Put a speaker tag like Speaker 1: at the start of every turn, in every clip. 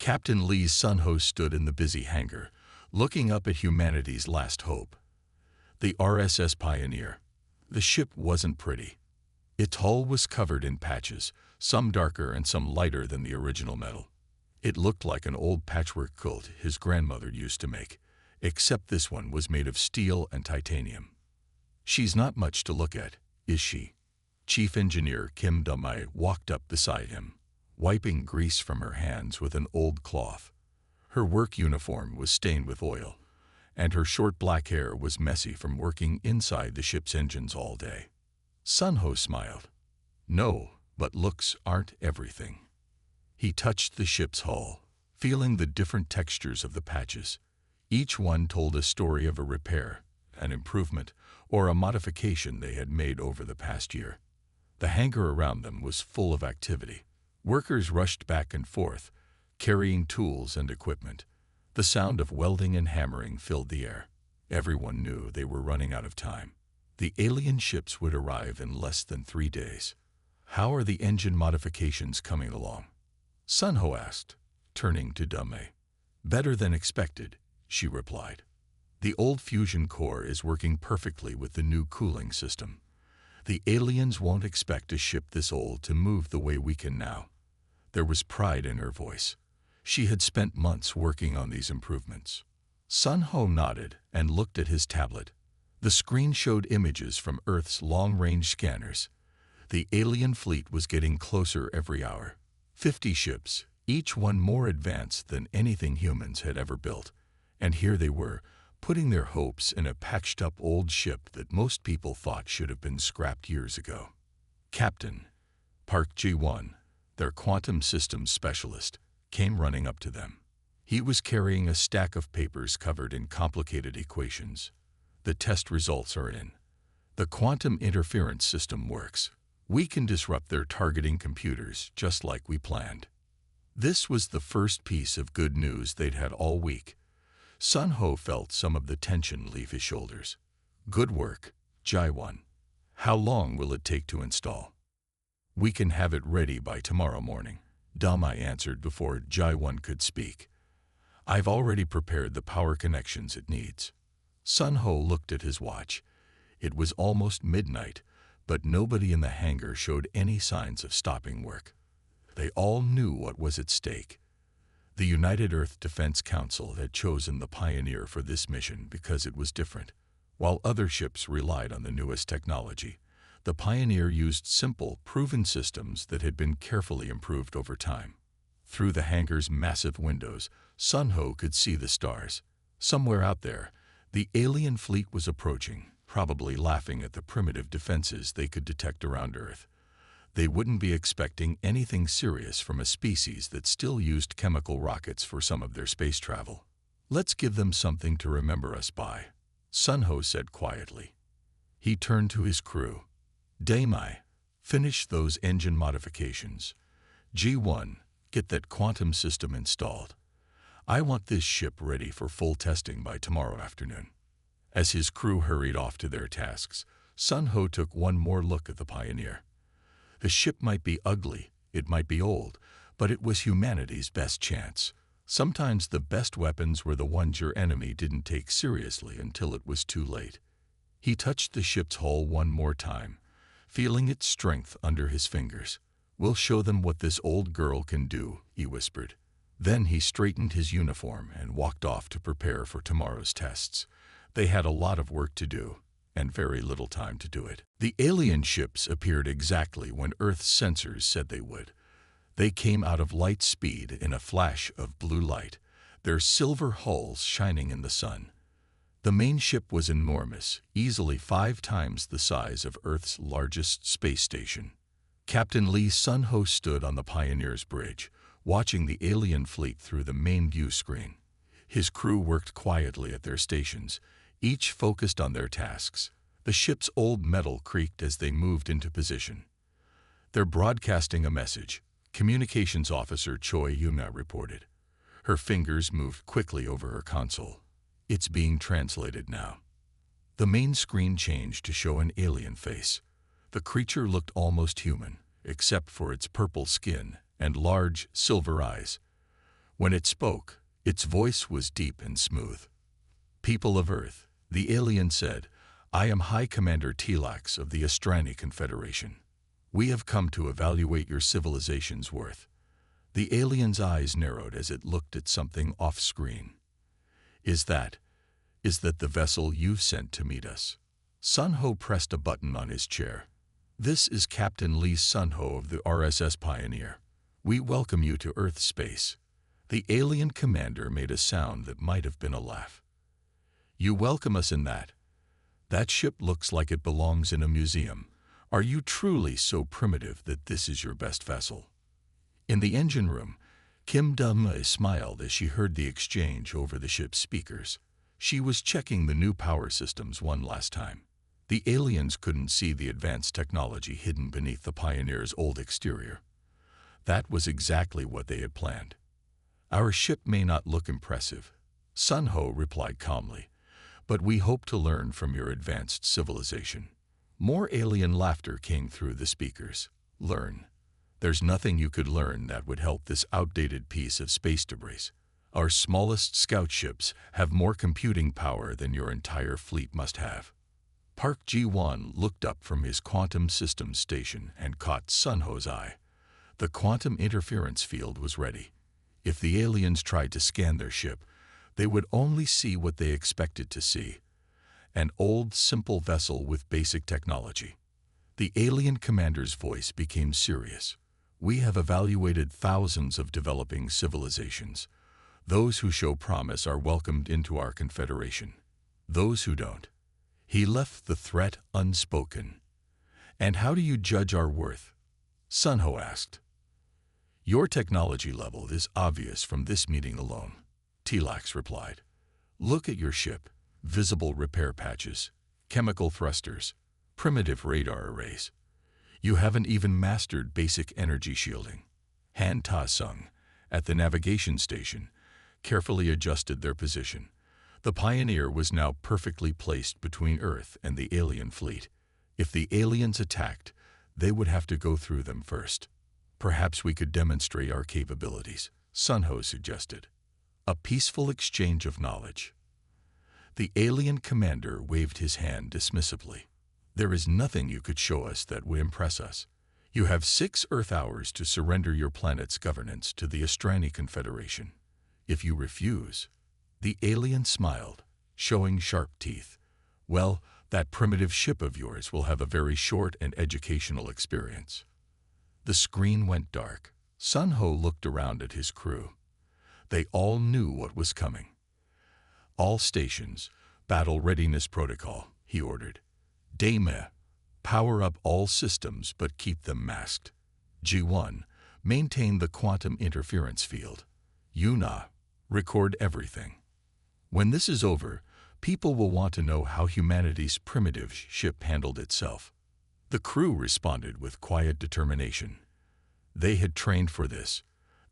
Speaker 1: Captain Lee's Sun-Ho stood in the busy hangar, looking up at humanity's last hope. The RSS Pioneer. The ship wasn't pretty. Its hull was covered in patches, some darker and some lighter than the original metal. It looked like an old patchwork quilt his grandmother used to make, except this one was made of steel and titanium. "She's not much to look at, is she?" Chief Engineer Kim Da-mai walked up beside him, wiping grease from her hands with an old cloth. Her work uniform was stained with oil, and her short black hair was messy from working inside the ship's engines all day. Sun-Ho smiled. "No, but looks aren't everything." He touched the ship's hull, feeling the different textures of the patches. Each one told a story of a repair, an improvement, or a modification they had made over the past year. The hangar around them was full of activity. Workers rushed back and forth, carrying tools and equipment. The sound of welding and hammering filled the air. Everyone knew they were running out of time. The alien ships would arrive in less than 3 days. "How are the engine modifications coming along?" Sun-Ho asked, turning to Da-mai. "Better than expected," she replied. "The old fusion core is working perfectly with the new cooling system. The aliens won't expect a ship this old to move the way we can now." There was pride in her voice. She had spent months working on these improvements. Sun-Ho nodded and looked at his tablet. The screen showed images from Earth's long-range scanners. The alien fleet was getting closer every hour. 50 ships, each one more advanced than anything humans had ever built. And here they were, putting their hopes in a patched-up old ship that most people thought should have been scrapped years ago. Captain Park Ji-won, their quantum systems specialist, came running up to them. He was carrying a stack of papers covered in complicated equations. "The test results are in. The quantum interference system works. We can disrupt their targeting computers just like we planned." This was the first piece of good news they'd had all week. Sun-Ho felt some of the tension leave his shoulders. "Good work, Ji-won. How long will it take to install?" "We can have it ready by tomorrow morning," Da-mai answered before Ji-won could speak. "I've already prepared the power connections it needs." Sun-Ho looked at his watch. It was almost midnight, but nobody in the hangar showed any signs of stopping work. They all knew what was at stake. The United Earth Defense Council had chosen the Pioneer for this mission because it was different. While other ships relied on the newest technology, the Pioneer used simple, proven systems that had been carefully improved over time. Through the hangar's massive windows, Sun-Ho could see the stars. Somewhere out there, the alien fleet was approaching, probably laughing at the primitive defenses they could detect around Earth. They wouldn't be expecting anything serious from a species that still used chemical rockets for some of their space travel. "Let's give them something to remember us by," Sun-Ho said quietly. He turned to his crew. "Da-mai, finish those engine modifications. Ji-won, get that quantum system installed. I want this ship ready for full testing by tomorrow afternoon." As his crew hurried off to their tasks, Sun-Ho took one more look at the Pioneer. The ship might be ugly, it might be old, but it was humanity's best chance. Sometimes the best weapons were the ones your enemy didn't take seriously until it was too late. He touched the ship's hull one more time, feeling its strength under his fingers. "We'll show them what this old girl can do," he whispered. Then he straightened his uniform and walked off to prepare for tomorrow's tests. They had a lot of work to do, and very little time to do it. The alien ships appeared exactly when Earth's sensors said they would. They came out of light speed in a flash of blue light, their silver hulls shining in the sun. The main ship was enormous, easily 5 times the size of Earth's largest space station. Captain Lee Sun-Ho stood on the Pioneer's bridge, watching the alien fleet through the main view screen. His crew worked quietly at their stations, each focused on their tasks. The ship's old metal creaked as they moved into position. "They're broadcasting a message," Communications Officer Choi Yuna reported. Her fingers moved quickly over her console. "It's being translated now." The main screen changed to show an alien face. The creature looked almost human, except for its purple skin and large, silver eyes. When it spoke, its voice was deep and smooth. "People of Earth," the alien said, "I am High Commander Telax of the Astrani Confederation. We have come to evaluate your civilization's worth." The alien's eyes narrowed as it looked at something off-screen. Is that the vessel you've sent to meet us?" Sun Ho pressed a button on his chair. "This is Captain Lee Sun Ho of the RSS Pioneer. We welcome you to Earth space." The alien commander made a sound that might have been a laugh. "You welcome us in that? That ship looks like it belongs in a museum. Are you truly so primitive that this is your best vessel?" In the engine room, Kim Da-mei smiled as she heard the exchange over the ship's speakers. She was checking the new power systems one last time. The aliens couldn't see the advanced technology hidden beneath the Pioneer's old exterior. That was exactly what they had planned. "Our ship may not look impressive," Sun Ho replied calmly, "but we hope to learn from your advanced civilization." More alien laughter came through the speakers. "Learn? There's nothing you could learn that would help this outdated piece of space debris. Our smallest scout ships have more computing power than your entire fleet must have." Park Ji-won looked up from his quantum systems station and caught Sun Ho's eye. The quantum interference field was ready. If the aliens tried to scan their ship, they would only see what they expected to see: an old, simple vessel with basic technology. The alien commander's voice became serious. "We have evaluated thousands of developing civilizations. Those who show promise are welcomed into our confederation. Those who don't." He left the threat unspoken. "And how do you judge our worth?" Sun Ho asked. "Your technology level is obvious from this meeting alone," Telax replied. "Look at your ship: visible repair patches, chemical thrusters, primitive radar arrays. You haven't even mastered basic energy shielding." Han Ta-sung, at the navigation station, carefully adjusted their position. The Pioneer was now perfectly placed between Earth and the alien fleet. If the aliens attacked, they would have to go through them first. "Perhaps we could demonstrate our capabilities," Sun Ho suggested. A peaceful exchange of knowledge. The alien commander waved his hand dismissively. "There is nothing you could show us that would impress us. You have 6 Earth hours to surrender your planet's governance to the Astrani Confederation. If you refuse..." The alien smiled, showing sharp teeth. "Well, that primitive ship of yours will have a very short and educational experience." The screen went dark. Sun Ho looked around at his crew. They all knew what was coming. "All stations, battle readiness protocol," he ordered. "Dame, power up all systems but keep them masked. Ji-1, maintain the quantum interference field. Yuna, record everything. When this is over, people will want to know how humanity's primitive ship handled itself." The crew responded with quiet determination. They had trained for this.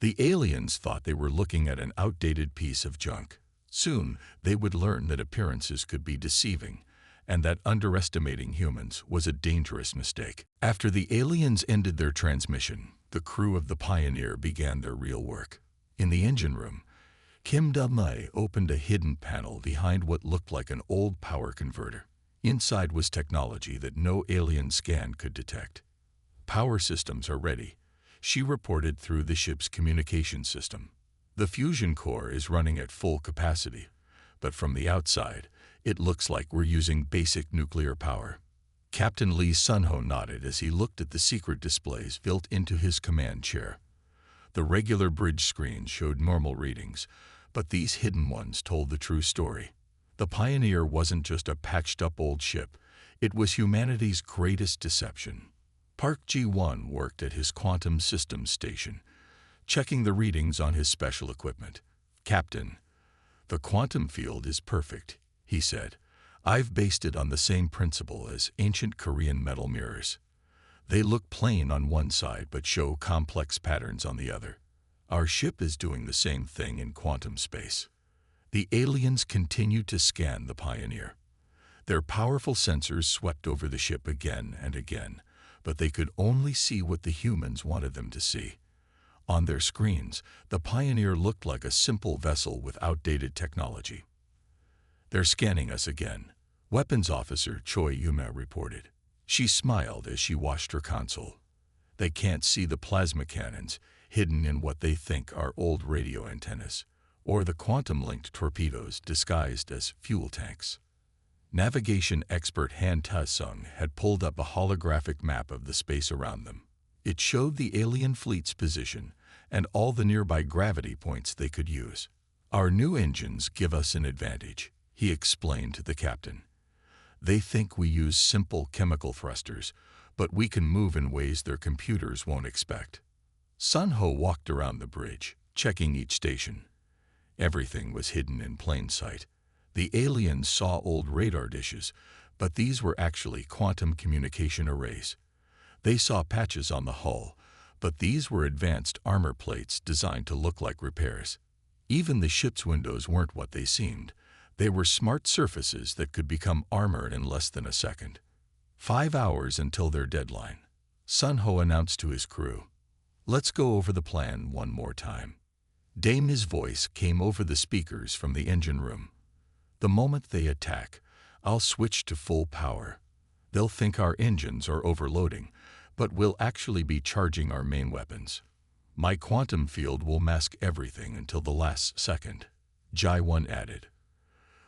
Speaker 1: The aliens thought they were looking at an outdated piece of junk. Soon, they would learn that appearances could be deceiving, and that underestimating humans was a dangerous mistake. After the aliens ended their transmission, the crew of the Pioneer began their real work. In the engine room, Kim Da-mei opened a hidden panel behind what looked like an old power converter. Inside was technology that no alien scan could detect. "Power systems are ready," she reported through the ship's communication system. "The fusion core is running at full capacity, but from the outside, it looks like we're using basic nuclear power." Captain Lee Sun Ho nodded as he looked at the secret displays built into his command chair. The regular bridge screens showed normal readings, but these hidden ones told the true story. The Pioneer wasn't just a patched-up old ship. It was humanity's greatest deception. Park Ji-won worked at his quantum systems station, checking the readings on his special equipment. "Captain, the quantum field is perfect," he said. "I've based it on the same principle as ancient Korean metal mirrors. They look plain on one side but show complex patterns on the other. Our ship is doing the same thing in quantum space." The aliens continued to scan the Pioneer. Their powerful sensors swept over the ship again and again, but they could only see what the humans wanted them to see. On their screens, the Pioneer looked like a simple vessel with outdated technology. "They're scanning us again," Weapons Officer Choi Yuma reported. She smiled as she watched her console. "They can't see the plasma cannons hidden in what they think are old radio antennas, or the quantum-linked torpedoes disguised as fuel tanks." Navigation expert Han Ta-sung had pulled up a holographic map of the space around them. It showed the alien fleet's position and all the nearby gravity points they could use. "Our new engines give us an advantage," he explained to the captain. "They think we use simple chemical thrusters, but we can move in ways their computers won't expect." Sun Ho walked around the bridge, checking each station. Everything was hidden in plain sight. The aliens saw old radar dishes, but these were actually quantum communication arrays. They saw patches on the hull, but these were advanced armor plates designed to look like repairs. Even the ship's windows weren't what they seemed. They were smart surfaces that could become armor in less than a second. 5 hours until their deadline. Sun Ho announced to his crew, "Let's go over the plan one more time." Dame's voice came over the speakers from the engine room. "The moment they attack, I'll switch to full power. They'll think our engines are overloading, but we'll actually be charging our main weapons. My quantum field will mask everything until the last second." Jai-1 added,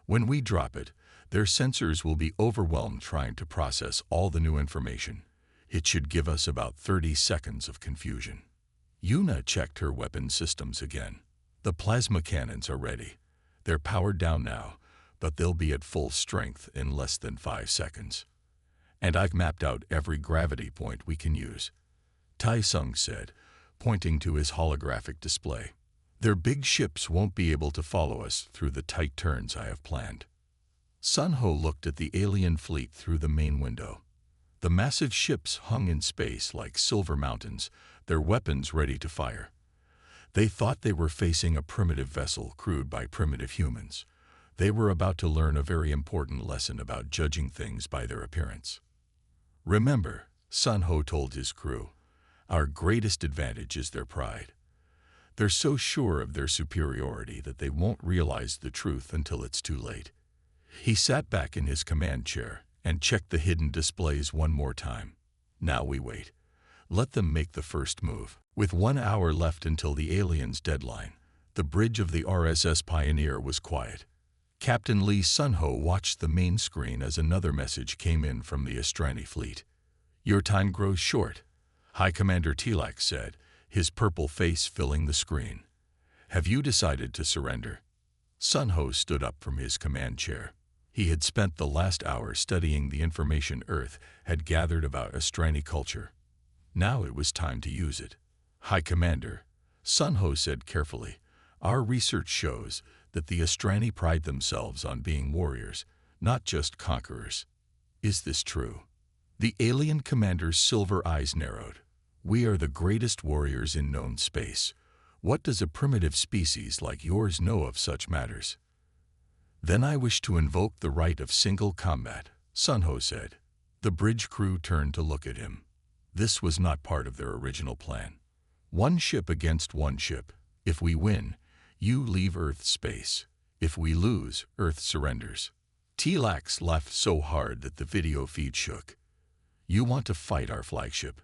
Speaker 1: "When we drop it, their sensors will be overwhelmed trying to process all the new information. It should give us about 30 seconds of confusion." Yuna checked her weapon systems again. "The plasma cannons are ready. They're powered down now, but they'll be at full strength in less than 5 seconds. And I've mapped out every gravity point we can use," Tai-sung said, pointing to his holographic display. "Their big ships won't be able to follow us through the tight turns I have planned." Sun Ho looked at the alien fleet through the main window. The massive ships hung in space like silver mountains, their weapons ready to fire. They thought they were facing a primitive vessel crewed by primitive humans. They were about to learn a very important lesson about judging things by their appearance. "Remember," Sun Ho told his crew, "our greatest advantage is their pride. They're so sure of their superiority that they won't realize the truth until it's too late." He sat back in his command chair and checked the hidden displays one more time. "Now we wait. Let them make the first move." With 1 hour left until the aliens' deadline, the bridge of the RSS Pioneer was quiet. Captain Lee Sun Ho watched the main screen as another message came in from the Astrani fleet. "Your time grows short," High Commander Tilak said, his purple face filling the screen. "Have you decided to surrender?" Sun Ho stood up from his command chair. He had spent the last hour studying the information Earth had gathered about Astrani culture. Now it was time to use it. "High Commander," Sun Ho said carefully, "our research shows that the Astrani pride themselves on being warriors, not just conquerors. Is this true?" The alien commander's silver eyes narrowed. "We are the greatest warriors in known space. What does a primitive species like yours know of such matters?" "Then I wish to invoke the right of single combat," Sun Ho said. The bridge crew turned to look at him. This was not part of their original plan. One ship against one ship. If we win, you leave Earth's space. If we lose, Earth surrenders. T-Lax laughed so hard that the video feed shook. "You want to fight our flagship?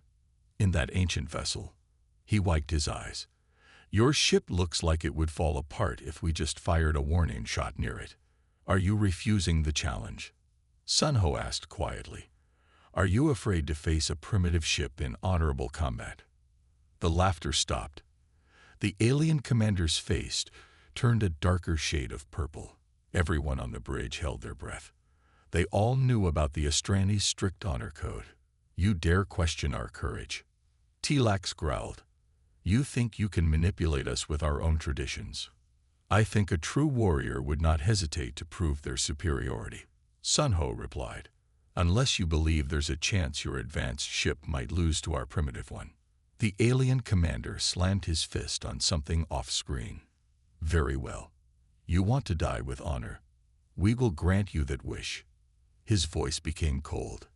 Speaker 1: In that ancient vessel?" He wiped his eyes. "Your ship looks like it would fall apart if we just fired a warning shot near it. Are you refusing the challenge?" Sun Ho asked quietly. "Are you afraid to face a primitive ship in honorable combat?" The laughter stopped. The alien commander's face turned a darker shade of purple. Everyone on the bridge held their breath. They all knew about the Astrani's strict honor code. "You dare question our courage?" T-Lax growled. "You think you can manipulate us with our own traditions? I think a true warrior would not hesitate to prove their superiority." Sun Ho replied, "Unless you believe there's a chance your advanced ship might lose to our primitive one." The alien commander slammed his fist on something off-screen. "Very well. You want to die with honor. We will grant you that wish." His voice became cold.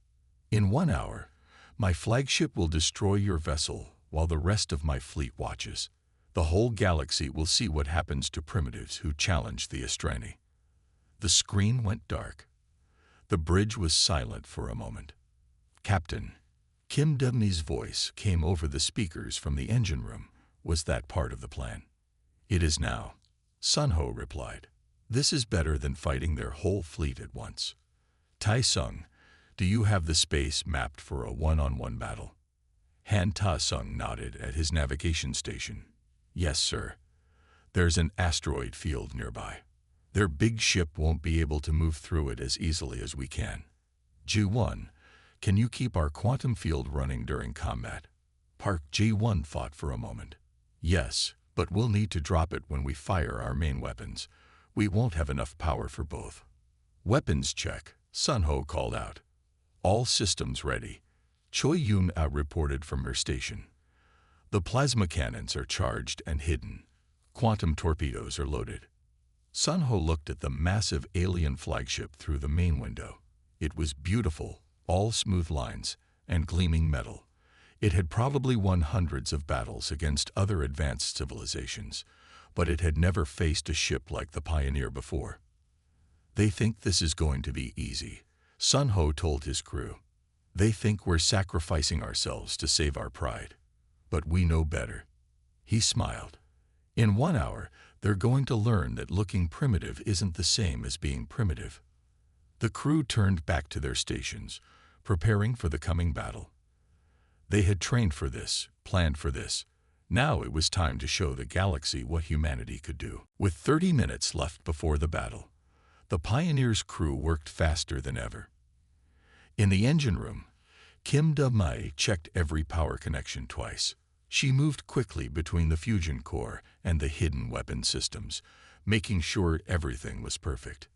Speaker 1: "In 1 hour, my flagship will destroy your vessel while the rest of my fleet watches. The whole galaxy will see what happens to primitives who challenge the Astrani." The screen went dark. The bridge was silent for a moment. "Captain," Kim Dubney's voice came over the speakers from the engine room. "Was that part of the plan?" "It is now," Sun Ho replied. "This is better than fighting their whole fleet at once." "Tai Sung, do you have the space mapped for a one-on-one battle?" Han Ta Sung nodded at his navigation station. "Yes, sir. There's an asteroid field nearby. Their big ship won't be able to move through it as easily as we can. G1, can you keep our quantum field running during combat?" Park G1 thought for a moment. "Yes, but we'll need to drop it when we fire our main weapons. We won't have enough power for both." "Weapons check," Sun Ho called out. "All systems ready." Choi Yun-ah reported from her station. "The plasma cannons are charged and hidden. Quantum torpedoes are loaded." Sun Ho looked at the massive alien flagship through the main window. It was beautiful, all smooth lines and gleaming metal. It had probably won hundreds of battles against other advanced civilizations, but it had never faced a ship like the Pioneer before. "They think this is going to be easy," Sun Ho told his crew. "They think we're sacrificing ourselves to save our pride. But we know better." He smiled. "In 1 hour, they're going to learn that looking primitive isn't the same as being primitive." The crew turned back to their stations, preparing for the coming battle. They had trained for this, planned for this. Now it was time to show the galaxy what humanity could do. With 30 minutes left before the battle, the Pioneer's crew worked faster than ever. In the engine room, Kim Da-mai checked every power connection twice. She moved quickly between the fusion core and the hidden weapon systems, making sure everything was perfect.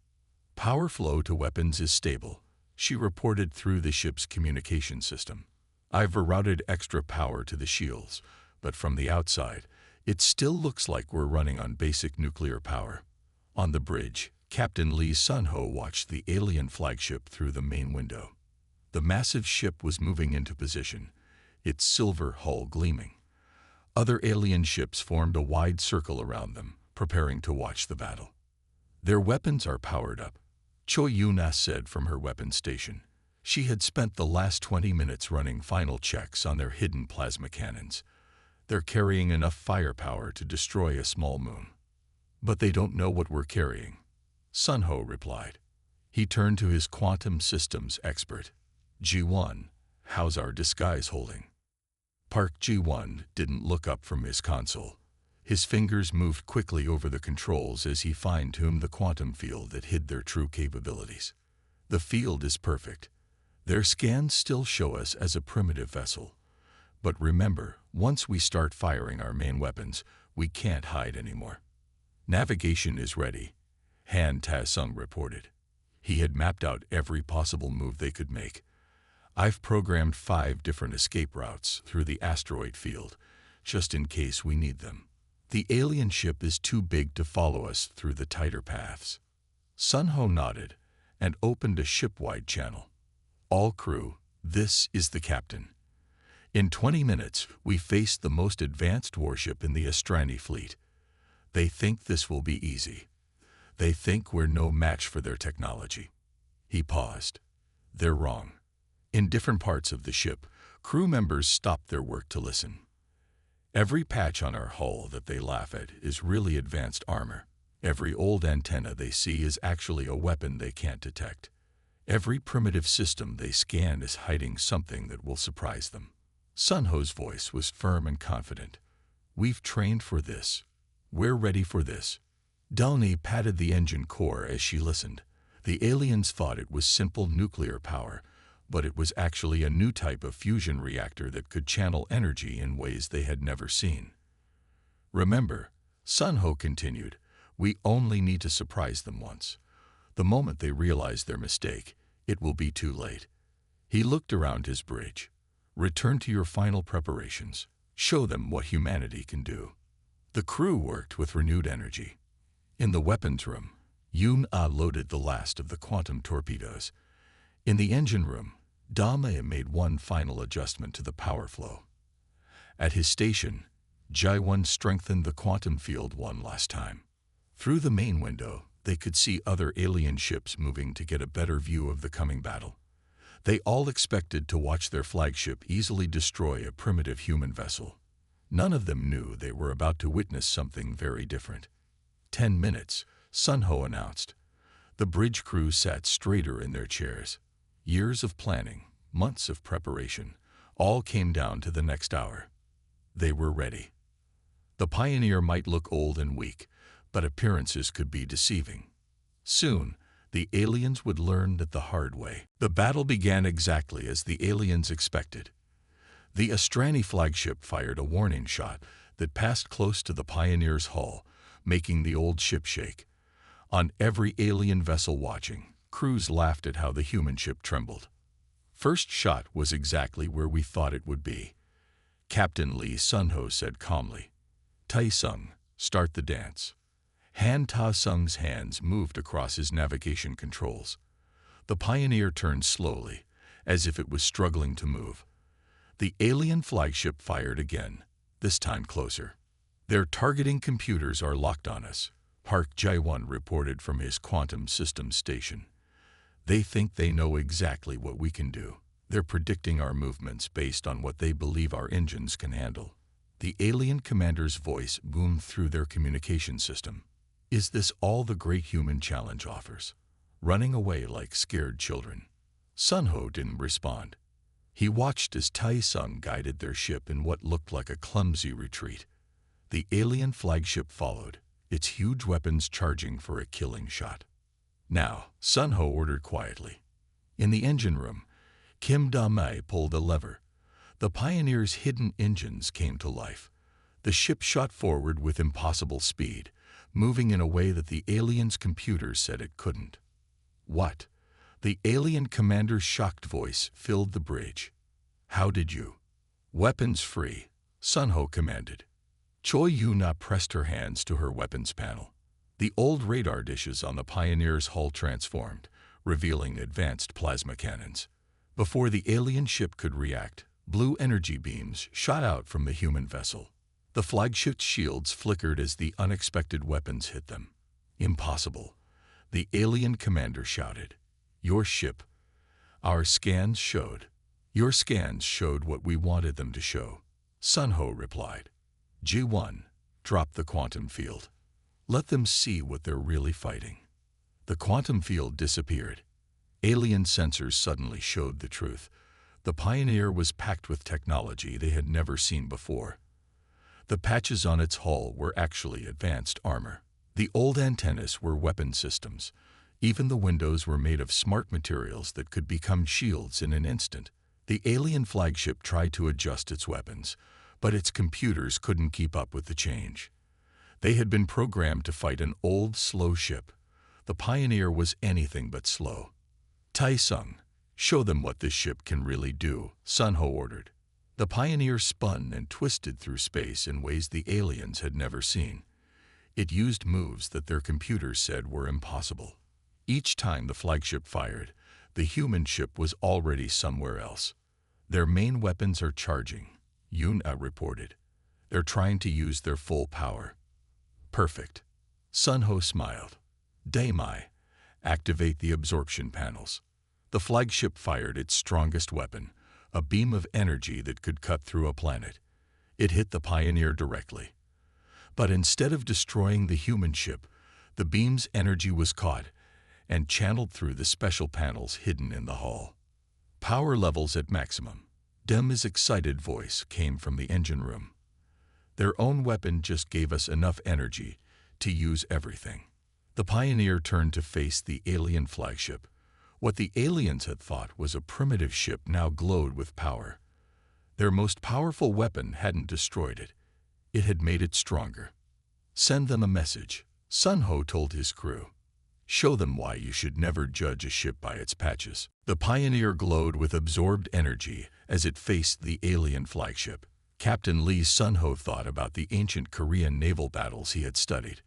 Speaker 1: "Power flow to weapons is stable," she reported through the ship's communication system. "I've rerouted extra power to the shields, but from the outside, it still looks like we're running on basic nuclear power." On the bridge, Captain Lee Sun Ho watched the alien flagship through the main window. The massive ship was moving into position, its silver hull gleaming. Other alien ships formed a wide circle around them, preparing to watch the battle. "Their weapons are powered up," Choi Yuna said from her weapons station. She had spent the last 20 minutes running final checks on their hidden plasma cannons. "They're carrying enough firepower to destroy a small moon." "But they don't know what we're carrying," Sun Ho replied. He turned to his quantum systems expert. "G1, how's our disguise holding?" Park G1 didn't look up from his console. His fingers moved quickly over the controls as he fine-tuned the quantum field that hid their true capabilities. "The field is perfect. Their scans still show us as a primitive vessel. But remember, once we start firing our main weapons, we can't hide anymore." "Navigation is ready," Han Ta-sung reported. He had mapped out every possible move they could make. "I've programmed 5 different escape routes through the asteroid field, just in case we need them. The alien ship is too big to follow us through the tighter paths." Sun Ho nodded and opened a ship-wide channel. "All crew, this is the captain. In 20 minutes, we face the most advanced warship in the Astrani fleet. They think this will be easy. They think we're no match for their technology." He paused. "They're wrong." In different parts of the ship, crew members stopped their work to listen. "Every patch on our hull that they laugh at is really advanced armor. Every old antenna they see is actually a weapon they can't detect. Every primitive system they scan is hiding something that will surprise them." Sun Ho's voice was firm and confident. "We've trained for this. We're ready for this." Dalney patted the engine core as she listened. The aliens thought it was simple nuclear power, but it was actually a new type of fusion reactor that could channel energy in ways they had never seen. "Remember," Sun Ho continued, "we only need to surprise them once. The moment they realize their mistake, it will be too late." He looked around his bridge. "Return to your final preparations. Show them what humanity can do." The crew worked with renewed energy. In the weapons room, Yun-ah loaded the last of the quantum torpedoes. In the engine room, Da-mei made one final adjustment to the power flow. At his station, Ji-1 strengthened the quantum field one last time. Through the main window, they could see other alien ships moving to get a better view of the coming battle. They all expected to watch their flagship easily destroy a primitive human vessel. None of them knew they were about to witness something very different. 10 minutes, Sun Ho announced. The bridge crew sat straighter in their chairs. Years of planning, months of preparation, all came down to the next hour. They were ready. The Pioneer might look old and weak, but appearances could be deceiving. Soon, the aliens would learn that the hard way. The battle began exactly as the aliens expected. The Astrani flagship fired a warning shot that passed close to the Pioneer's hull, making the old ship shake. On every alien vessel watching, crews laughed at how the human ship trembled. First shot was exactly where we thought it would be. Captain Lee Sun Ho said calmly, "Tai-sung, start the dance." Han Ta-sung's hands moved across his navigation controls. The Pioneer turned slowly, as if it was struggling to move. The alien flagship fired again, this time closer. "Their targeting computers are locked on us," Park Ji-1 reported from his quantum systems station. "They think they know exactly what we can do. They're predicting our movements based on what they believe our engines can handle." The alien commander's voice boomed through their communication system. "Is this all the great human challenge offers? Running away like scared children?" Sun Ho didn't respond. He watched as Tai-sung guided their ship in what looked like a clumsy retreat. The alien flagship followed, its huge weapons charging for a killing shot. "Now," Sun Ho ordered quietly. In the engine room, Kim Da-mei pulled a lever. The Pioneer's hidden engines came to life. The ship shot forward with impossible speed, moving in a way that the alien's computers said it couldn't. "What?" The alien commander's shocked voice filled the bridge. "How did you?" "Weapons free," Sun Ho commanded. Choi Yu-na pressed her hands to her weapons panel. The old radar dishes on the Pioneer's hull transformed, revealing advanced plasma cannons. Before the alien ship could react, blue energy beams shot out from the human vessel. The flagship's shields flickered as the unexpected weapons hit them. "Impossible," the alien commander shouted. "Your ship." "Our scans showed." "Your scans showed what we wanted them to show," Sun Ho replied. "Ji-1, drop the quantum field. Let them see what they're really fighting." The quantum field disappeared. Alien sensors suddenly showed the truth. The Pioneer was packed with technology they had never seen before. The patches on its hull were actually advanced armor. The old antennas were weapon systems. Even the windows were made of smart materials that could become shields in an instant. The alien flagship tried to adjust its weapons, but its computers couldn't keep up with the change. They had been programmed to fight an old, slow ship. The Pioneer was anything but slow. "Tai-sung, show them what this ship can really do," Sun Ho ordered. The Pioneer spun and twisted through space in ways the aliens had never seen. It used moves that their computers said were impossible. Each time the flagship fired, the human ship was already somewhere else. "Their main weapons are charging," Yun-a reported. "They're trying to use their full power." "Perfect." Sun Ho smiled. "Daimai, activate the absorption panels." The flagship fired its strongest weapon, a beam of energy that could cut through a planet. It hit the Pioneer directly. But instead of destroying the human ship, the beam's energy was caught and channeled through the special panels hidden in the hull. "Power levels at maximum." Dema's excited voice came from the engine room. "Their own weapon just gave us enough energy to use everything." The Pioneer turned to face the alien flagship. What the aliens had thought was a primitive ship now glowed with power. Their most powerful weapon hadn't destroyed it. It had made it stronger. "Send them a message," Sun Ho told his crew. "Show them why you should never judge a ship by its patches." The Pioneer glowed with absorbed energy as it faced the alien flagship. Captain Lee Sun Ho thought about the ancient Korean naval battles he had studied.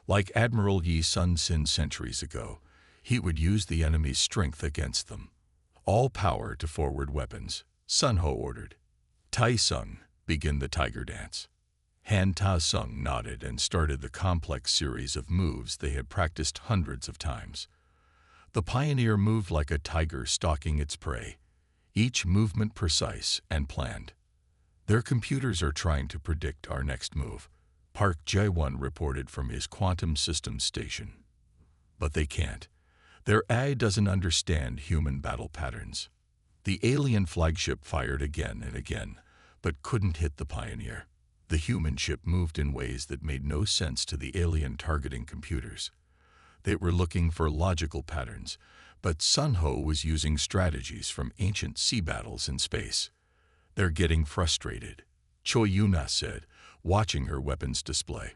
Speaker 1: Like Admiral Yi Sun-sin centuries ago, he would use the enemy's strength against them. "All power to forward weapons," Sun Ho ordered. "Tai-sung, Begin the tiger dance. Han Ta-sung nodded and started the complex series of moves they had practiced hundreds of times. The Pioneer moved like a tiger stalking its prey, each movement precise and planned. Their computers are trying to predict our next move, Park Jae-won reported from his quantum systems station. But they can't. Their AI doesn't understand human battle patterns. The alien flagship fired again and again, but couldn't hit the Pioneer. The human ship moved in ways that made no sense to the alien targeting computers. They were looking for logical patterns, but Sun Ho was using strategies from ancient sea battles in space. They're getting frustrated, Choi Yuna said, watching her weapons display.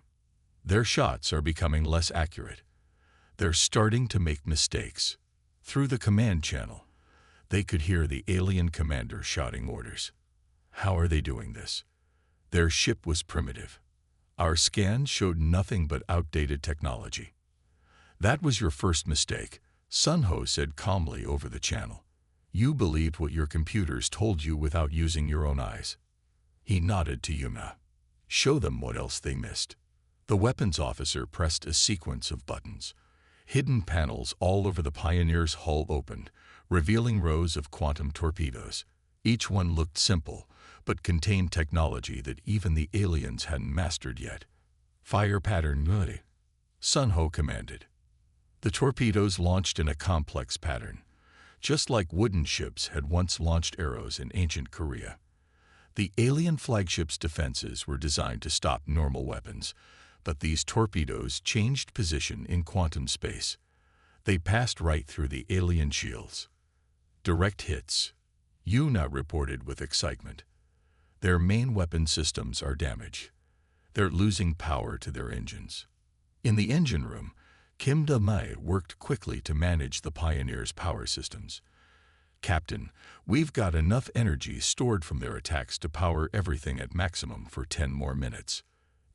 Speaker 1: Their shots are becoming less accurate. They're starting to make mistakes. Through the command channel, they could hear the alien commander shouting orders. How are they doing this? Their ship was primitive. Our scans showed nothing but outdated technology. That was your first mistake, Sun Ho said calmly over the channel. You believed what your computers told you without using your own eyes. He nodded to Yuna. Show them what else they missed. The weapons officer pressed a sequence of buttons. Hidden panels all over the Pioneer's hull opened, revealing rows of quantum torpedoes. Each one looked simple, but contained technology that even the aliens hadn't mastered yet. Fire pattern ready, Sun Ho commanded. The torpedoes launched in a complex pattern, just like wooden ships had once launched arrows in ancient Korea. The alien flagship's defenses were designed to stop normal weapons, but these torpedoes changed position in quantum space. They passed right through the alien shields. Direct hits, Yuna reported with excitement. Their main weapon systems are damaged. They're losing power to their engines. In the engine room, Kim Da-mai worked quickly to manage the Pioneer's power systems. Captain, we've got enough energy stored from their attacks to power everything at maximum for 10 more minutes.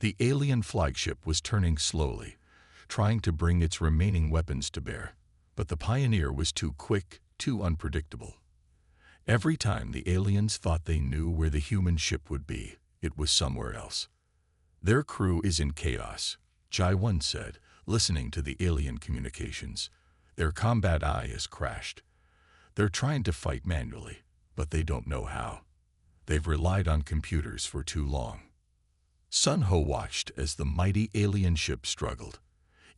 Speaker 1: The alien flagship was turning slowly, trying to bring its remaining weapons to bear, but the Pioneer was too quick, too unpredictable. Every time the aliens thought they knew where the human ship would be, it was somewhere else. Their crew is in chaos, Jae-won said, listening to the alien communications. Their combat eye has crashed. They're trying to fight manually, but they don't know how. They've relied on computers for too long. Sun Ho watched as the mighty alien ship struggled.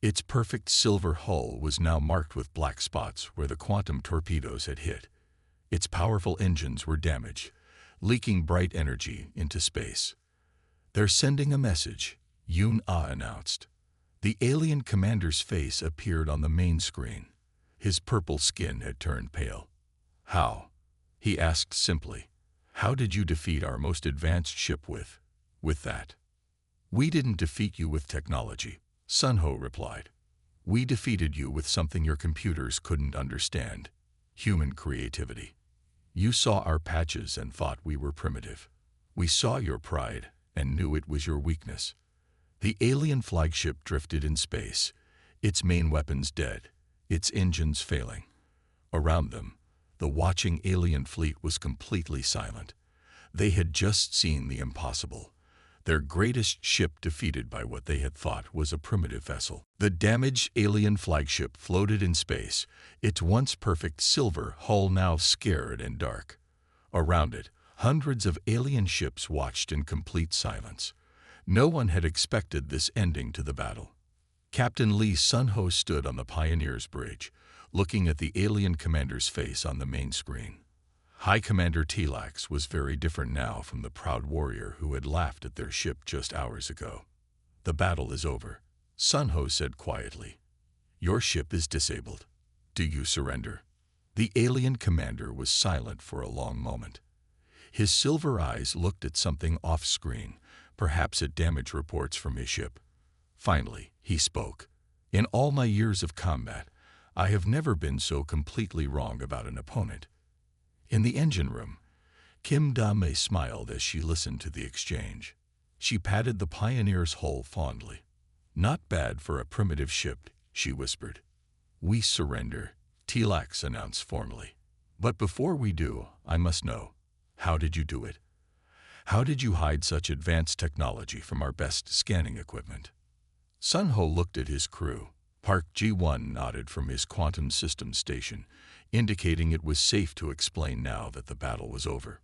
Speaker 1: Its perfect silver hull was now marked with black spots where the quantum torpedoes had hit. Its powerful engines were damaged, leaking bright energy into space. They're sending a message, Yun-ah announced. The alien commander's face appeared on the main screen. His purple skin had turned pale. How? He asked simply. How did you defeat our most advanced ship with that? We didn't defeat you with technology, Sun Ho replied. We defeated you with something your computers couldn't understand. Human creativity. You saw our patches and thought we were primitive. We saw your pride and knew it was your weakness. The alien flagship drifted in space, its main weapons dead, its engines failing. Around them, the watching alien fleet was completely silent. They had just seen the impossible. Their greatest ship defeated by what they had thought was a primitive vessel. The damaged alien flagship floated in space, its once perfect silver hull now scared and dark. Around it, hundreds of alien ships watched in complete silence. No one had expected this ending to the battle. Captain Lee Sun Ho stood on the Pioneer's bridge, looking at the alien commander's face on the main screen. High Commander Tlax was very different now from the proud warrior who had laughed at their ship just hours ago. The battle is over, Sun Ho said quietly. Your ship is disabled. Do you surrender? The alien commander was silent for a long moment. His silver eyes looked at something off-screen, perhaps at damage reports from his ship. Finally, he spoke. In all my years of combat, I have never been so completely wrong about an opponent. In the engine room, Kim Da-mai smiled as she listened to the exchange. She patted the Pioneer's hull fondly. Not bad for a primitive ship, she whispered. We surrender, Tlax announced formally. But before we do, I must know, how did you do it? How did you hide such advanced technology from our best scanning equipment? Sun Ho looked at his crew. Park Ji-1 nodded from his quantum systems station, indicating it was safe to explain now that the battle was over.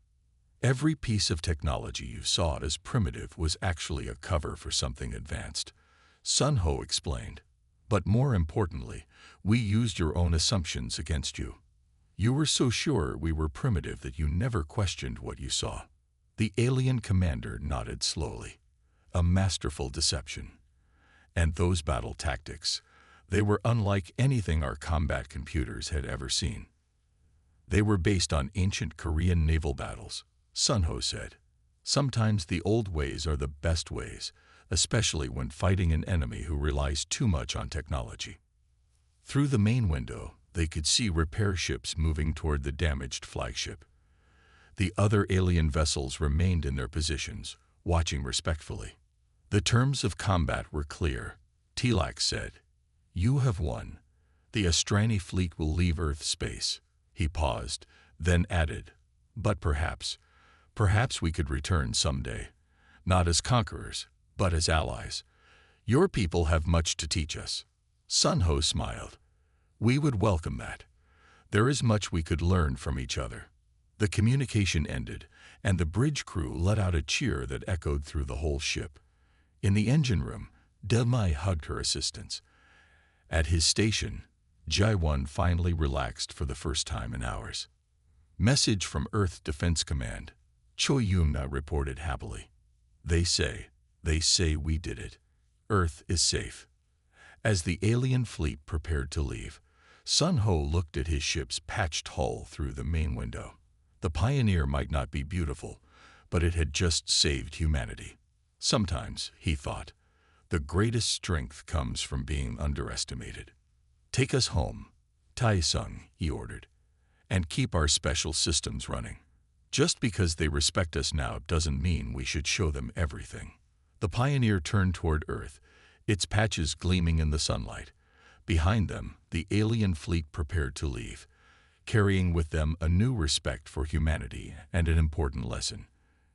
Speaker 1: Every piece of technology you saw as primitive was actually a cover for something advanced, Sun Ho explained. But more importantly, we used your own assumptions against you. You were so sure we were primitive that you never questioned what you saw. The alien commander nodded slowly. A masterful deception. And those battle tactics, they were unlike anything our combat computers had ever seen. They were based on ancient Korean naval battles, Sun Ho said. Sometimes the old ways are the best ways, especially when fighting an enemy who relies too much on technology. Through the main window, they could see repair ships moving toward the damaged flagship. The other alien vessels remained in their positions, watching respectfully. The terms of combat were clear. Tilak said, "You have won. The Astrani fleet will leave Earth space." He paused, then added, "But perhaps we could return someday. Not as conquerors, but as allies. Your people have much to teach us." Sun Ho smiled. "We would welcome that. There is much we could learn from each other." The communication ended, and the bridge crew let out a cheer that echoed through the whole ship. In the engine room, Delmai hugged her assistants. At his station, Ji-1 finally relaxed for the first time in hours. Message from Earth Defense Command. Choi Yumna reported happily. They say we did it. Earth is safe." As the alien fleet prepared to leave, Sun Ho looked at his ship's patched hull through the main window. The Pioneer might not be beautiful, but it had just saved humanity. Sometimes, he thought, the greatest strength comes from being underestimated. "Take us home, Tai-sung," he ordered, "and keep our special systems running. Just because they respect us now doesn't mean we should show them everything." The Pioneer turned toward Earth, its patches gleaming in the sunlight. Behind them, the alien fleet prepared to leave, carrying with them a new respect for humanity and an important lesson.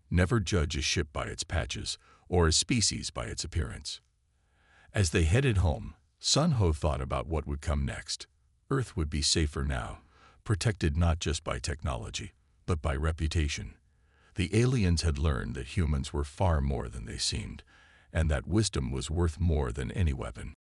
Speaker 1: Never judge a ship by its patches or a species by its appearance. As they headed home, Sun Ho thought about what would come next. Earth would be safer now, protected not just by technology, but by reputation. The aliens had learned that humans were far more than they seemed, and that wisdom was worth more than any weapon.